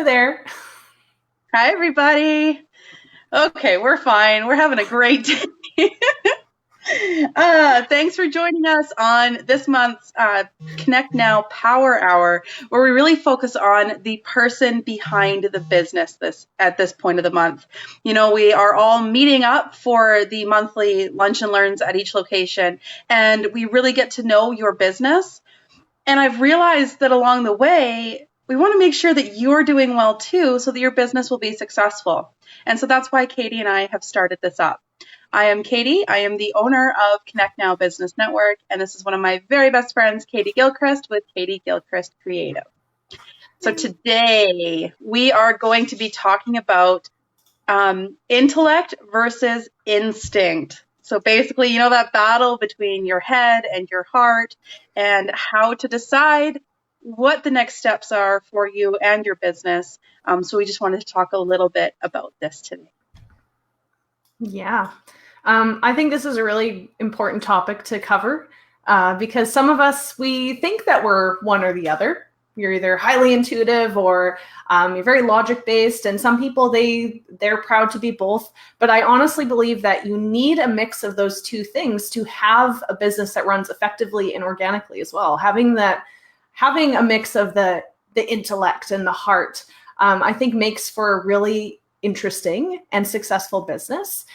there. Hi, everybody. Okay, we're fine. We're having a great day. Thanks for joining us on this month's Connect Now Power Hour, where we really focus on the person behind the business at this point of the month. You know, we are all meeting up for the monthly lunch and learns at each location, and we really get to know your business. And I've realized that along the way, we want to make sure that you're doing well too, so that your business will be successful. And so that's why Katie and I have started this up. I am Katie. I am the owner of Connect Now Business Network, and this is one of my very best friends, Katie Gilchrist with Katie Gilchrist Creative. So today we are going to be talking about intellect versus instinct. So basically, you know, that battle between your head and your heart and how to decide what the next steps are for you and your business. So we just wanted to talk a little bit about this today. Yeah. I think this is a really important topic to cover because some of us, we think that we're one or the other. You're either highly intuitive or you're very logic-based, and some people, they're proud to be both. But I honestly believe that you need a mix of those two things to have a business that runs effectively and organically as well. Having a mix of the intellect and the heart, I think makes for a really interesting and successful business.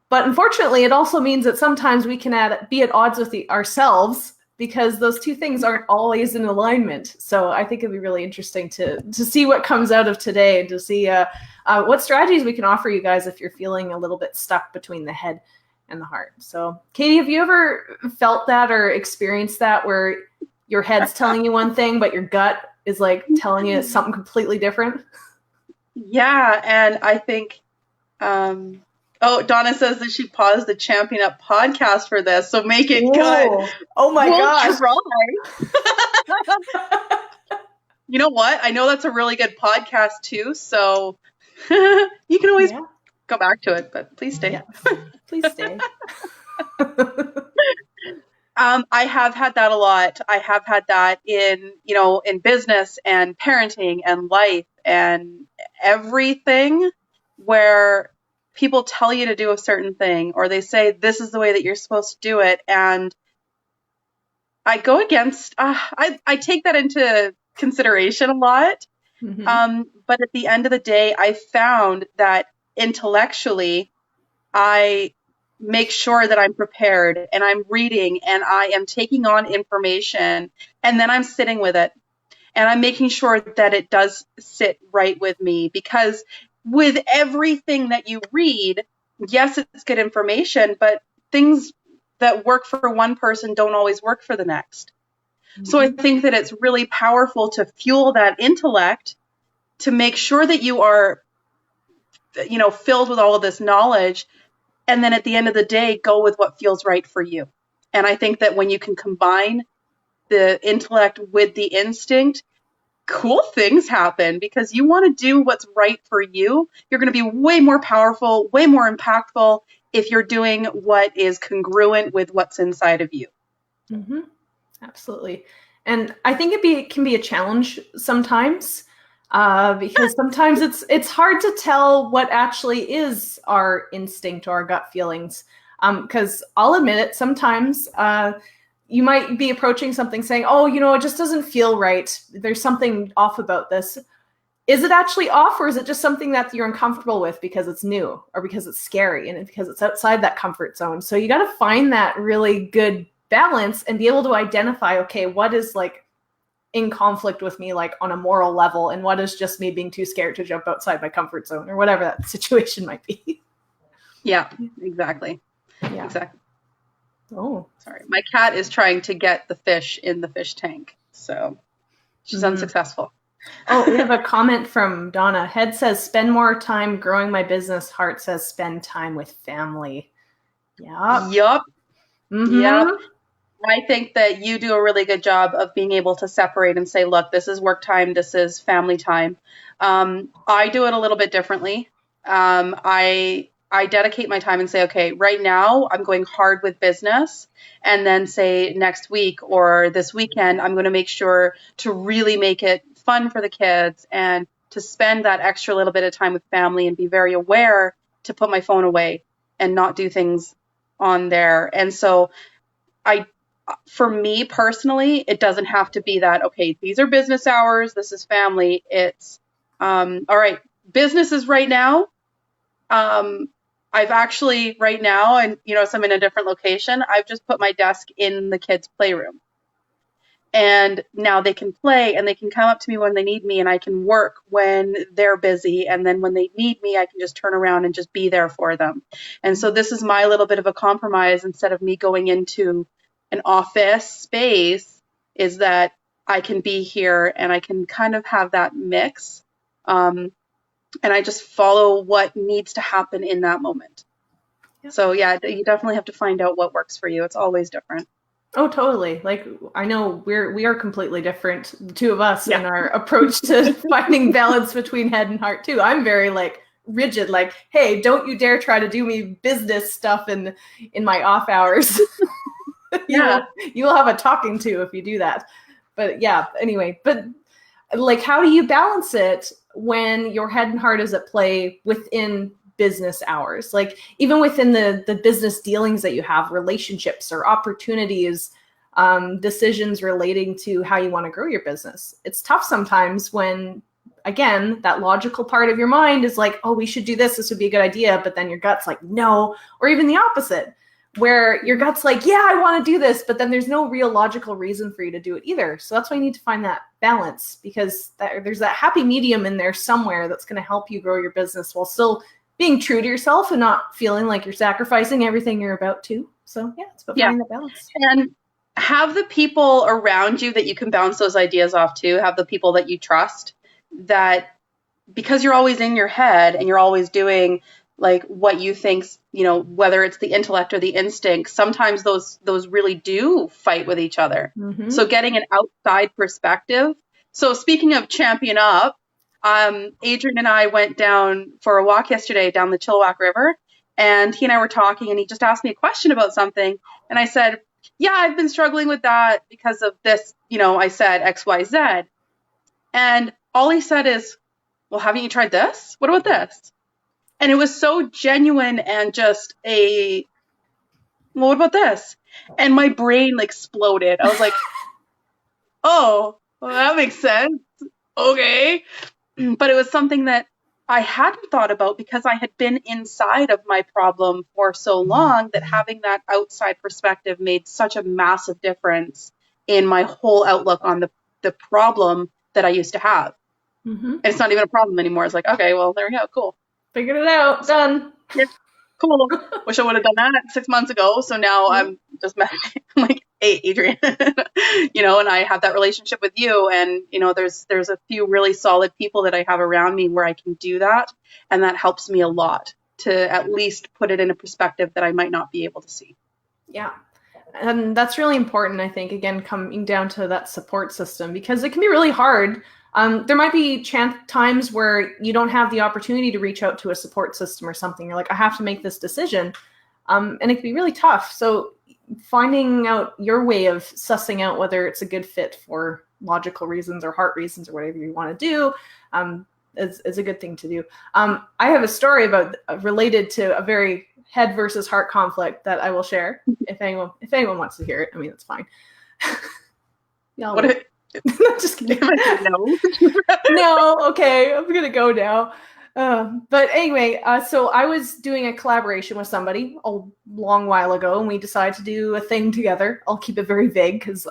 But unfortunately, it also means that sometimes we can be at odds with ourselves because those two things aren't always in alignment. So I think it'd be really interesting to see what comes out of today and to see what strategies we can offer you guys if you're feeling a little bit stuck between the head and the heart. So Katie, have you ever felt that or experienced that where your head's telling you one thing, but your gut is like telling you something completely different? Yeah, and I think, Donna says that she paused the Champion Up podcast for this, so make it good. Oh my gosh. You know what? I know that's a really good podcast too, so you can always go back to it, but please stay. Yes. Please stay. I have had that a lot. I have had that in business and parenting and life and everything, where people tell you to do a certain thing, or they say this is the way that you're supposed to do it, and I go against. I take that into consideration a lot, but at the end of the day, I found that intellectually, I make sure that I'm prepared and I'm reading and I am taking on information, and then I'm sitting with it and I'm making sure that it does sit right with me, because with everything that you read, yes, it's good information, but things that work for one person don't always work for the next. So I think that it's really powerful to fuel that intellect, to make sure that you are, filled with all of this knowledge, and then at the end of the day, go with what feels right for you. And I think that when you can combine the intellect with the instinct, cool things happen, because you want to do what's right for you. You're going to be way more powerful, way more impactful if you're doing what is congruent with what's inside of you. Mm-hmm. Absolutely. And I think it can be a challenge sometimes. Because sometimes it's hard to tell what actually is our instinct or our gut feelings. Because I'll admit it, sometimes you might be approaching something saying, oh, it just doesn't feel right. There's something off about this. Is it actually off, or is it just something that you're uncomfortable with because it's new or because it's scary and because it's outside that comfort zone? So you got to find that really good balance and be able to identify, okay, what is like in conflict with me, like on a moral level, and what is just me being too scared to jump outside my comfort zone, or whatever that situation might be. Yeah, exactly. Yeah. Exactly. Oh, sorry. My cat is trying to get the fish in the fish tank, so she's unsuccessful. Oh, we have a comment from Donna. Head says, spend more time growing my business. Heart says, spend time with family. Yeah. Yup. Mm-hmm. Yep. I think that you do a really good job of being able to separate and say, look, this is work time, this is family time. I do it a little bit differently. I dedicate my time and say, okay, right now I'm going hard with business. And then say next week or this weekend, I'm going to make sure to really make it fun for the kids and to spend that extra little bit of time with family and be very aware to put my phone away and not do things on there. And so for me personally, it doesn't have to be that, okay, these are business hours, this is family. It's, all right, business is right now. I've actually right now, and so I'm in a different location, I've just put my desk in the kids' playroom. And now they can play and they can come up to me when they need me, and I can work when they're busy. And then when they need me, I can just turn around and just be there for them. And so this is my little bit of a compromise. Instead of me going into an office space, is that I can be here and I can kind of have that mix. And I just follow what needs to happen in that moment. Yep. So yeah, you definitely have to find out what works for you. It's always different. Oh, totally. Like, I know we are completely different, the two of us, in our approach to finding balance between head and heart too. I'm very like rigid, like, hey, don't you dare try to do me business stuff in my off hours. You'll have a talking to if you do that. But yeah, anyway, but like, how do you balance it when your head and heart is at play within business hours? Like, even within the business dealings that you have, relationships or opportunities, decisions relating to how you want to grow your business. It's tough sometimes when, again, that logical part of your mind is like, oh, we should do this. This would be a good idea. But then your gut's like, no. Or even the opposite, where your gut's like, yeah, I want to do this. But then there's no real logical reason for you to do it either. So that's why you need to find that balance, because there's that happy medium in there somewhere that's going to help you grow your business while still being true to yourself and not feeling like you're sacrificing everything you're about to. So yeah, it's about finding that balance. And have the people around you that you can bounce those ideas off to. Have the people that you trust, that because you're always in your head and you're always doing like what you think, whether it's the intellect or the instinct, sometimes those really do fight with each other. Mm-hmm. So getting an outside perspective. So speaking of champion up, Adrian and I went down for a walk yesterday down the Chilliwack River, and he and I were talking, and he just asked me a question about something. And I said, yeah, I've been struggling with that because of this, I said X, Y, Z. And all he said is, well, haven't you tried this? What about this? And it was so genuine and just well, what about this? And my brain exploded. I was like, oh, well, that makes sense. Okay. But it was something that I hadn't thought about because I had been inside of my problem for so long that having that outside perspective made such a massive difference in my whole outlook on the problem that I used to have. Mm-hmm. And it's not even a problem anymore. It's like, okay, well, there we go. Cool. Figured it out. Done. Yeah. Cool. Wish I would have done that 6 months ago. So now I'm just meditating. I'm like, hey, Adrian, and I have that relationship with you. And, there's a few really solid people that I have around me where I can do that. And that helps me a lot to at least put it in a perspective that I might not be able to see. Yeah. And that's really important, I think, again, coming down to that support system, because it can be really hard. There might be times where you don't have the opportunity to reach out to a support system or something. You're like, I have to make this decision. And it can be really tough. So finding out your way of sussing out whether it's a good fit for logical reasons or heart reasons or whatever you want to do is a good thing to do. I have a story related to a very head versus heart conflict that I will share if anyone wants to hear it. I mean, it's fine. Just kidding. No, okay, I'm gonna go now. But anyway, so I was doing a collaboration with somebody a long while ago, and we decided to do a thing together. I'll keep it very vague because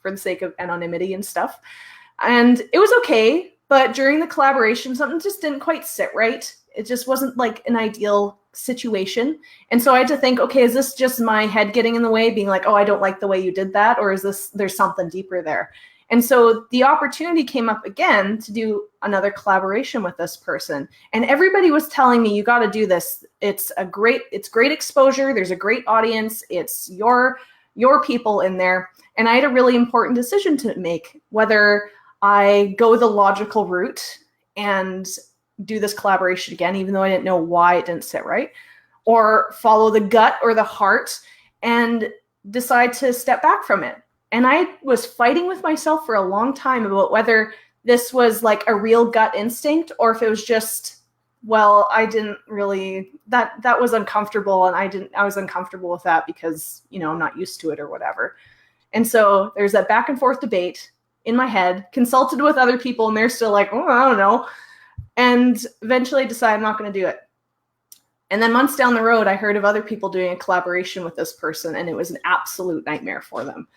for the sake of anonymity and stuff. And it was okay, but during the collaboration, something just didn't quite sit right. It just wasn't like an ideal situation. And so I had to think, okay, is this just my head getting in the way, being like, oh, I don't like the way you did that? Or is there's something deeper there? And so the opportunity came up again to do another collaboration with this person. And everybody was telling me, you got to do this. It's great exposure. There's a great audience. It's your people in there. And I had a really important decision to make, whether I go the logical route and do this collaboration again, even though I didn't know why it didn't sit right, or follow the gut or the heart and decide to step back from it. And I was fighting with myself for a long time about whether this was like a real gut instinct, or if it was just, well, I didn't really, that was uncomfortable, and I was uncomfortable with that because, I'm not used to it or whatever. And so there's that back and forth debate in my head, consulted with other people, and they're still like, oh, I don't know. And eventually I decided I'm not going to do it. And then months down the road, I heard of other people doing a collaboration with this person, and it was an absolute nightmare for them.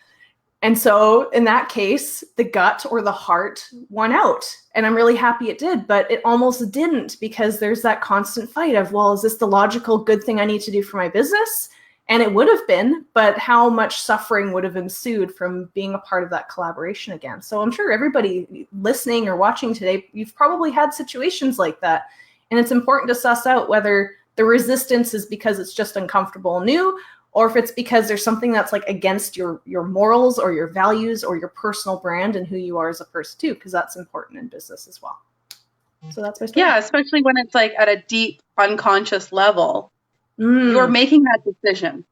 And so in that case, the gut or the heart won out. And I'm really happy it did, but it almost didn't, because there's that constant fight of, well, is this the logical good thing I need to do for my business? And it would have been, but how much suffering would have ensued from being a part of that collaboration again? So I'm sure everybody listening or watching today, you've probably had situations like that. And it's important to suss out whether the resistance is because it's just uncomfortable and new, or if it's because there's something that's like against your morals or your values or your personal brand and who you are as a person too, because that's important in business as well. So that's my story. Yeah, especially when it's like at a deep unconscious level. You're making that decision,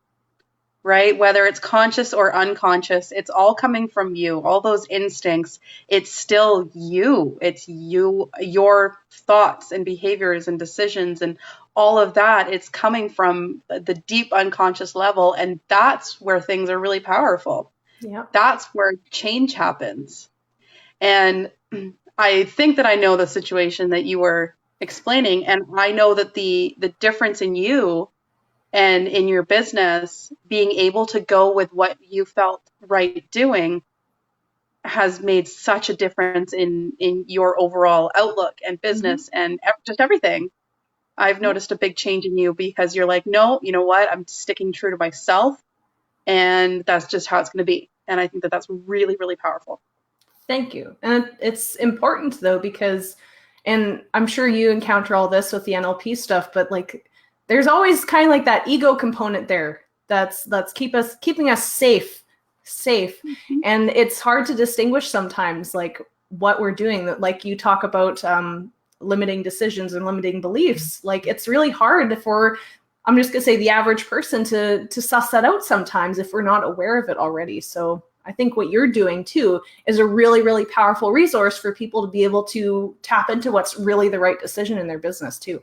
right? Whether it's conscious or unconscious, it's all coming from you. All those instincts, it's still you. It's you, your thoughts and behaviors and decisions and all of that. It's coming from the deep unconscious level. And that's where things are really powerful. Yeah. That's where change happens. And I think that I know the situation that you were explaining. And I know that the difference in you and in your business, being able to go with what you felt right doing has made such a difference in your overall outlook and business and just everything. I've noticed a big change in you because you're like, no, you know what? I'm sticking true to myself, and that's just how it's going to be. And I think that that's really, really powerful. Thank you. And it's important though, because, and I'm sure you encounter all this with the NLP stuff, but like, there's always kind of like that ego component there that's keeping us safe. And it's hard to distinguish sometimes like what we're doing. That, like you talk about limiting decisions and limiting beliefs, like it's really hard for, I'm just gonna say, the average person to suss that out sometimes if we're not aware of it already. So I think what you're doing too is a really, really powerful resource for people to be able to tap into what's really the right decision in their business too.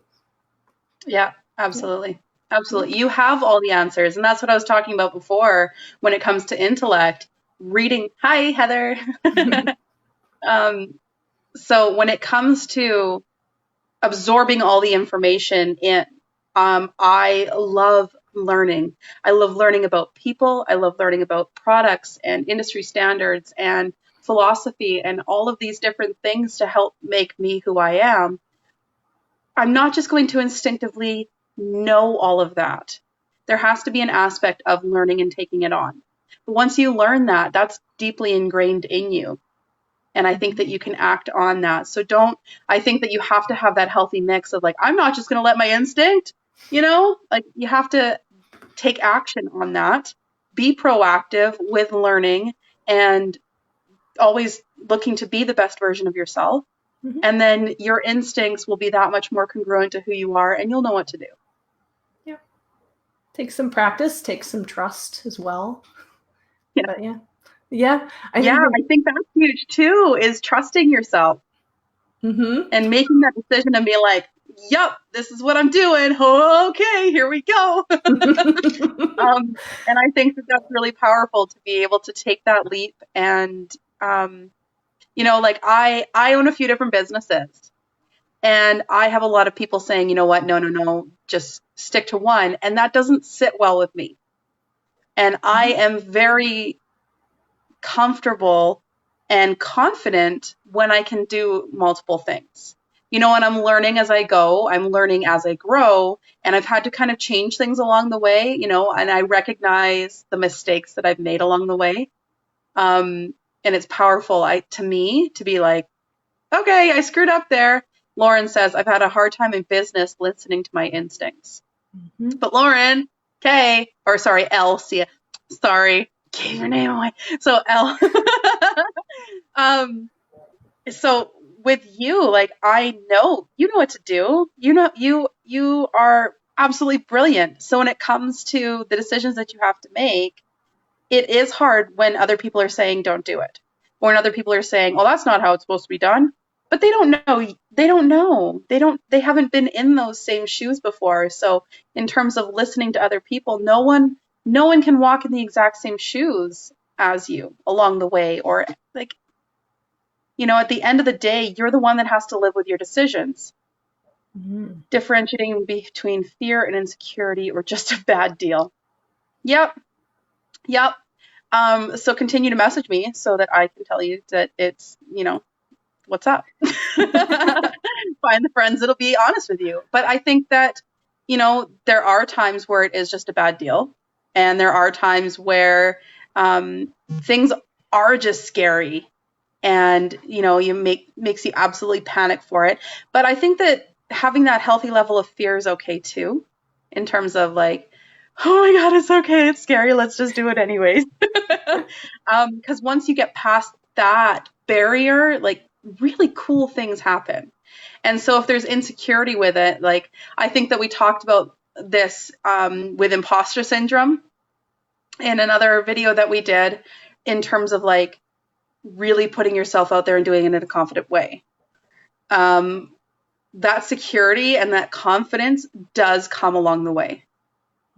Yeah. Absolutely. Absolutely. You have all the answers. And that's what I was talking about before when it comes to intellect. Reading. Hi, Heather. So when it comes to absorbing all the information in, I love learning. I love learning about people. I love learning about products and industry standards and philosophy and all of these different things to help make me who I am. I'm not just going to instinctively know all of that. There has to be an aspect of learning and taking it on. But once you learn that, that's deeply ingrained in you. And I think that you can act on that. So I think that you have to have that healthy mix of like, I'm not just going to let my instinct, like you have to take action on that, be proactive with learning and always looking to be the best version of yourself. And then your instincts will be that much more congruent to who you are, and you'll know what to do. Yeah. Take some practice, take some trust as well. Yeah. But yeah. I think that's huge too, is trusting yourself and making that decision and be like, yep, this is what I'm doing. Okay, here we go. And I think that that's really powerful to be able to take that leap and, like I own a few different businesses and I have a lot of people saying, you know what, no, just stick to one. And that doesn't sit well with me. And I am very comfortable and confident when I can do multiple things. And I'm learning as I go, I'm learning as I grow, and I've had to kind of change things along the way, and I recognize the mistakes that I've made along the way. And it's powerful to me to be like, okay, I screwed up there. Lauren says, I've had a hard time in business listening to my instincts. But Lauren, Elle, sorry, gave your name away. So Elle, so with you, like, I know, you know what to do. You are absolutely brilliant. So when it comes to the decisions that you have to make, it is hard when other people are saying, don't do it. Or other people are saying, oh, that's not how it's supposed to be done. But they don't know. They don't know. They haven't been in those same shoes before. So in terms of listening to other people, no one can walk in the exact same shoes as you along the way. Or like, at the end of the day, you're the one that has to live with your decisions. Mhm. Differentiating between fear and insecurity or just a bad deal. Yep. Yep. So continue to message me so that I can tell you that it's, what's up. Find the friends that'll be honest with you. But I think that, there are times where it is just a bad deal. And there are times where things are just scary and, makes you absolutely panic for it. But I think that having that healthy level of fear is okay too, in terms of like, oh my God, it's okay. It's scary. Let's just do it anyways. Because once you get past that barrier, like really cool things happen. And so if there's insecurity with it, like I think that we talked about this with imposter syndrome in another video that we did, in terms of like really putting yourself out there and doing it in a confident way. That security and that confidence does come along the way.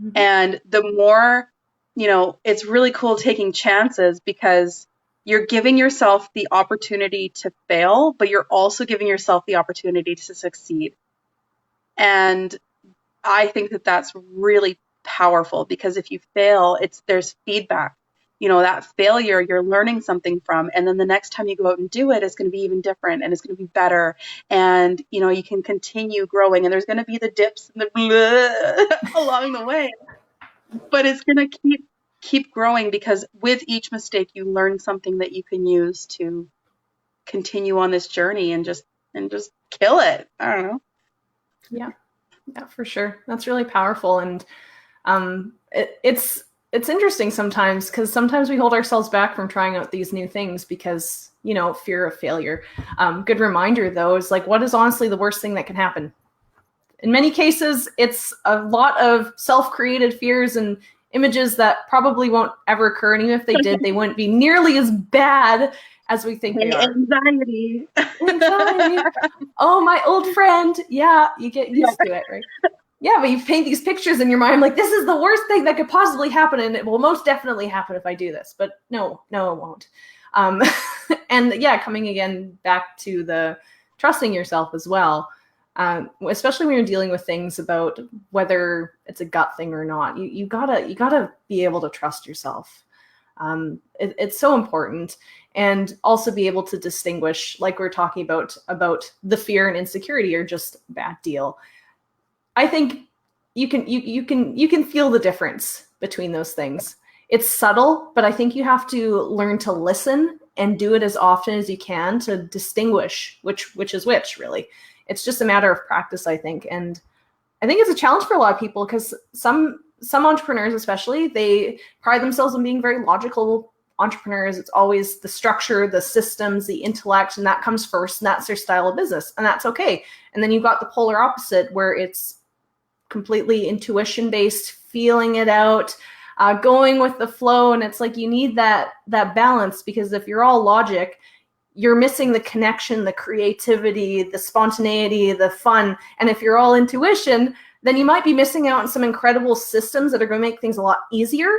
Mm-hmm. And the more, it's really cool taking chances, because you're giving yourself the opportunity to fail, but you're also giving yourself the opportunity to succeed. And I think that that's really powerful, because if you fail, there's feedback. That failure you're learning something from, and then the next time you go out and do it, it's going to be even different and it's going to be better, and you can continue growing, and there's going to be the dips and the blah along the way, but it's going to keep growing, because with each mistake you learn something that you can use to continue on this journey and just kill it. I don't know. Yeah, for sure. That's really powerful. And it's interesting sometimes, because sometimes we hold ourselves back from trying out these new things because, fear of failure. Good reminder, though, is like, what is honestly the worst thing that can happen? In many cases, it's a lot of self-created fears and images that probably won't ever occur. And even if they did, they wouldn't be nearly as bad as we think they are. Anxiety. Oh, my old friend. Yeah, you get used to it, right? Yeah, but you paint these pictures in your mind like, this is the worst thing that could possibly happen, and it will most definitely happen if I do this. But no, it won't. And yeah, coming again back to the trusting yourself as well, especially when you're dealing with things about whether it's a gut thing or not. You gotta be able to trust yourself. It's so important, and also be able to distinguish, like we're talking about the fear and insecurity are just a bad deal. I think you can feel the difference between those things. It's subtle, but I think you have to learn to listen and do it as often as you can to distinguish which is which, really. It's just a matter of practice, I think. And I think it's a challenge for a lot of people, because some entrepreneurs especially, they pride themselves on being very logical entrepreneurs. It's always the structure, the systems, the intellect, and that comes first, and that's their style of business, and that's okay. And then you've got the polar opposite, where it's completely intuition based, feeling it out, going with the flow. And it's like, you need that balance, because if you're all logic, you're missing the connection, the creativity, the spontaneity, the fun. And if you're all intuition, then you might be missing out on some incredible systems that are going to make things a lot easier,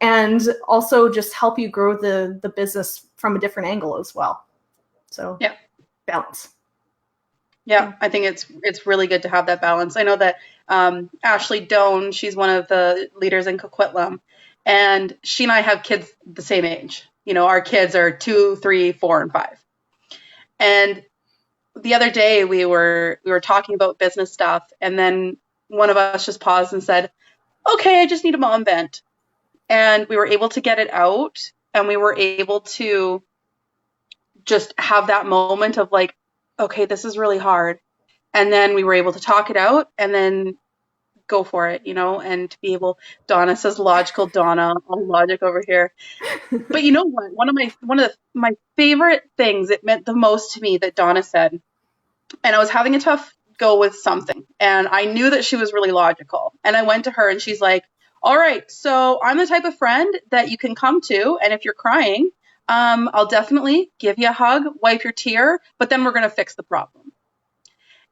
and also just help you grow the business from a different angle as well. So yeah, balance. Yeah, I think it's really good to have that balance. I know that Ashley Doan, she's one of the leaders in Coquitlam, and she and I have kids the same age. Our kids are 2, 3, 4, and 5. And the other day we were talking about business stuff, and then one of us just paused and said, "Okay, I just need a mom vent." And we were able to get it out, and we were able to just have that moment of like, okay, this is really hard. And then we were able to talk it out and then go for it, and to be able, Donna says logical, Donna, all logic over here. But you know what? One of my favorite things, it meant the most to me, that Donna said, and I was having a tough go with something, and I knew that she was really logical. And I went to her and she's like, all right, so I'm the type of friend that you can come to, and if you're crying, I'll definitely give you a hug, wipe your tear, but then we're going to fix the problem.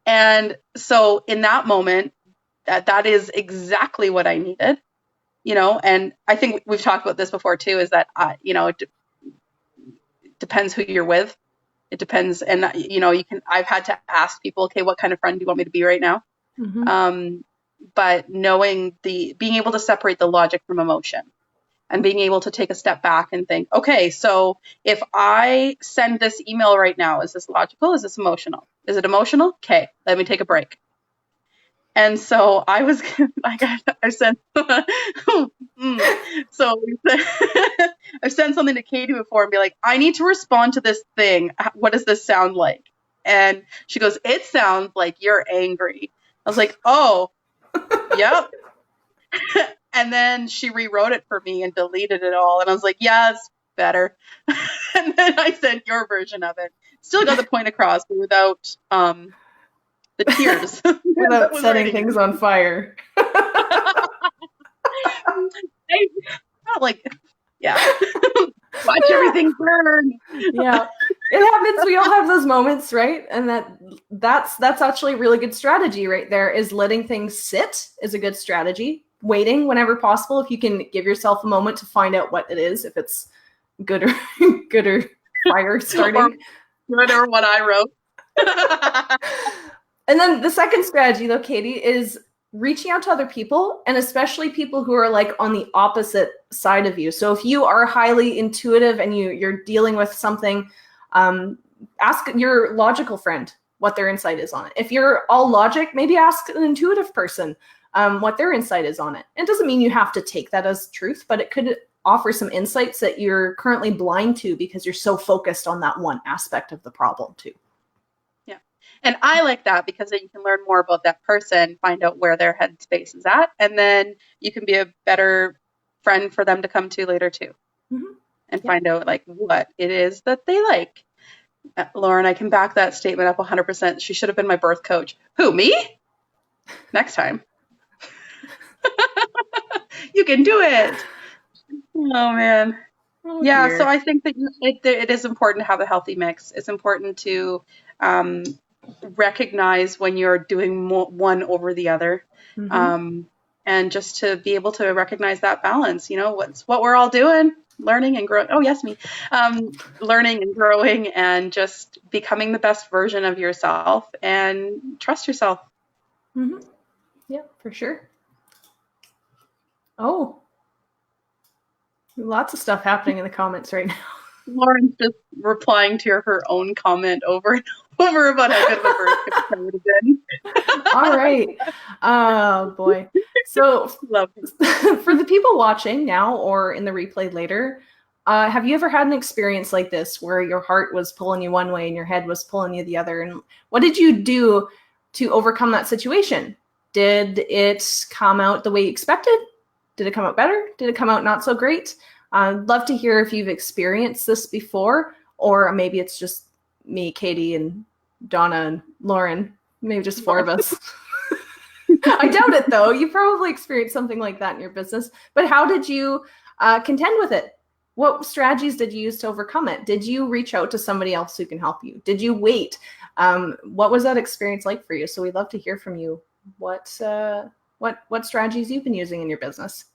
And so in that moment, that is exactly what I needed, and I think we've talked about this before too, is that, it depends who you're with. It depends. And, I've had to ask people, okay, what kind of friend do you want me to be right now? Mm-hmm. But being able to separate the logic from emotion and being able to take a step back and think, okay, so if I send this email right now, is this logical? Is this emotional? Is it emotional? Okay, let me take a break. And so I sent, so I've sent something to Katie before and be like, I need to respond to this thing. What does this sound like? And she goes, it sounds like you're angry. I was like, oh, yep. And then she rewrote it for me and deleted it all. And I was like, yeah, it's better. And then I sent your version of it. Still got the point across, but without the tears. Without setting things on fire. Watch everything burn. Yeah, it happens. We all have those moments, right? And that's actually a really good strategy right there, is letting things sit is a good strategy. Waiting whenever possible, if you can give yourself a moment to find out what it is, if it's good or fire starting. or what I wrote. And then the second strategy, though, Katie, is reaching out to other people, and especially people who are like on the opposite side of you. So if you are highly intuitive and you're dealing with something, ask your logical friend what their insight is on it. If you're all logic, maybe ask an intuitive person what their insight is on it. It doesn't mean you have to take that as truth, but it could offer some insights that you're currently blind to because you're so focused on that one aspect of the problem too. And I like that because then you can learn more about that person, find out where their headspace is at, and then you can be a better friend for them to come to later too. Mm-hmm. And find out like what it is that they like. Lauren, I can back that statement up 100%. She should have been my birth coach. Who, me? Next time. You can do it. Oh, man. Oh, yeah, dear. So I think that it is important to have a healthy mix. It's important to recognize when you're doing one over the other, and just to be able to recognize that balance. What's what we're all doing, learning and growing. Oh yes, me. Learning and growing and just becoming the best version of yourself, and trust yourself. Mm-hmm. Yeah, for sure. Oh, lots of stuff happening in the comments right now. Lauren's just replying to her own comment over and over about how good of a birth coach I would have been. All right. Oh, boy. So for the people watching now or in the replay later, have you ever had an experience like this where your heart was pulling you one way and your head was pulling you the other? And what did you do to overcome that situation? Did it come out the way you expected? Did it come out better? Did it come out not so great? I'd love to hear if you've experienced this before, or maybe it's just me, Katie, and Donna and Lauren, maybe just four of us. I doubt it, though. You probably experienced something like that in your business. But how did you contend with it? What strategies did you use to overcome it? Did you reach out to somebody else who can help you? Did you wait? What was that experience like for you? So we'd love to hear from you. What strategies you've been using in your business.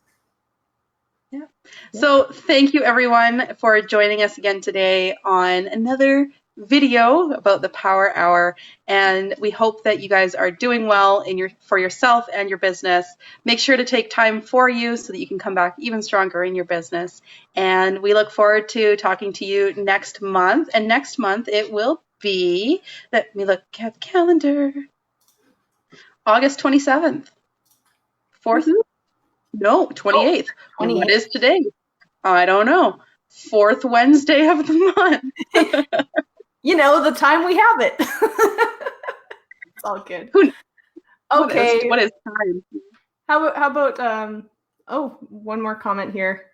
Yeah. So thank you everyone for joining us again today on another video about the Power Hour, and we hope that you guys are doing well for yourself and your business. Make sure to take time for you so that you can come back even stronger in your business, and we look forward to talking to you next month. And next month it will be, let me look at the calendar, August 27th. 4th? No, 28th. Oh, what is today? I don't know. 4th Wednesday of the month. The time we have it. It's all good. Okay. What is time? How about one more comment here.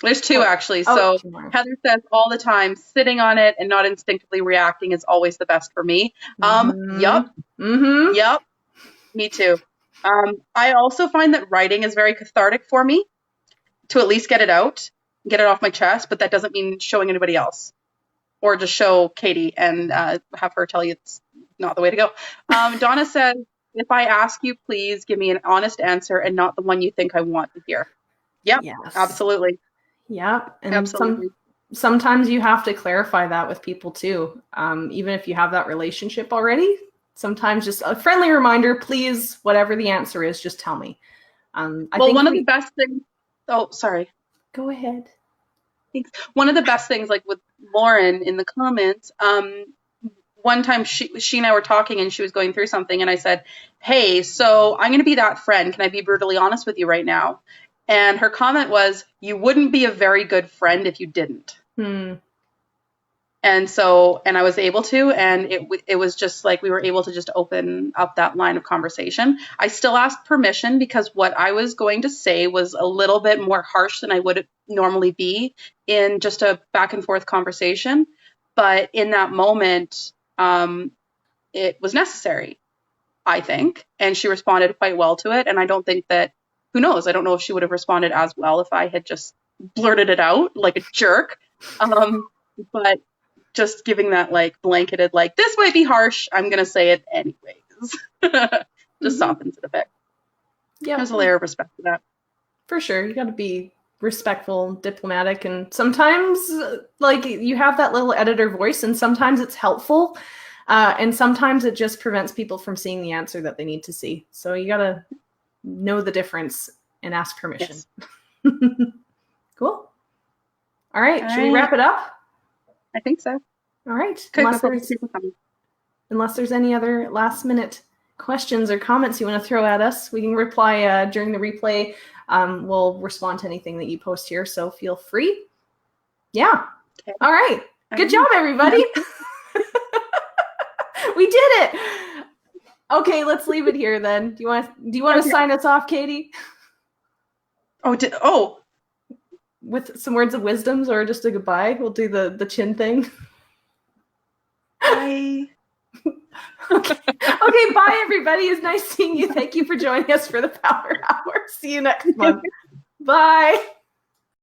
There's two actually. So Heather says all the time, sitting on it and not instinctively reacting is always the best for me. Yup. Mm-hmm. Yup. Me too. I also find that writing is very cathartic for me, to at least get it out. get it off my chest, but that doesn't mean showing anybody else, or just show Katie and have her tell you it's not the way to go. Donna says, if I ask you, please give me an honest answer and not the one you think I want to hear. Yep, Yes. absolutely. Yeah. And Absolutely. sometimes you have to clarify that with people too. Even if you have that relationship already, sometimes just a friendly reminder, please, whatever the answer is, just tell me. I think one of the best things, oh, sorry. Go ahead. Thanks. One of the best things, like with Lauren in the comments, one time she and I were talking and she was going through something and I said, hey, so I'm going to be that friend. Can I be brutally honest with you right now? And her comment was, you wouldn't be a very good friend if you didn't. And so, and I was able to, and it was just like we were able to just open up that line of conversation. I still asked permission because what I was going to say was a little bit more harsh than I would normally be in just a back and forth conversation. But in that moment, it was necessary, I think. And she responded quite well to it. And I don't think that, who knows? I don't know if she would have responded as well if I had just blurted it out like a jerk. But just giving that like blanketed, like, this might be harsh, I'm going to say it anyways. Just softens it a bit. Yeah. There's a layer of respect to that. For sure. You got to be respectful, diplomatic, and sometimes like you have that little editor voice and sometimes it's helpful. And sometimes it just prevents people from seeing the answer that they need to see. So you got to know the difference and ask permission. Yes. Cool. All right. Should we wrap it up? I think so. All right. Unless there's any other last minute questions or comments you want to throw at us, we can reply during the replay. We'll respond to anything that you post here, so feel free. Yeah. Okay. All right. Good job, everybody. We did it. Okay, let's leave it here then. Do you want to sign us off, Katie? With some words of wisdoms or just a goodbye? We'll do the chin thing. Bye. Okay, bye everybody. It's nice seeing you. Thank you for joining us for the Power Hour. See you next month. Bye.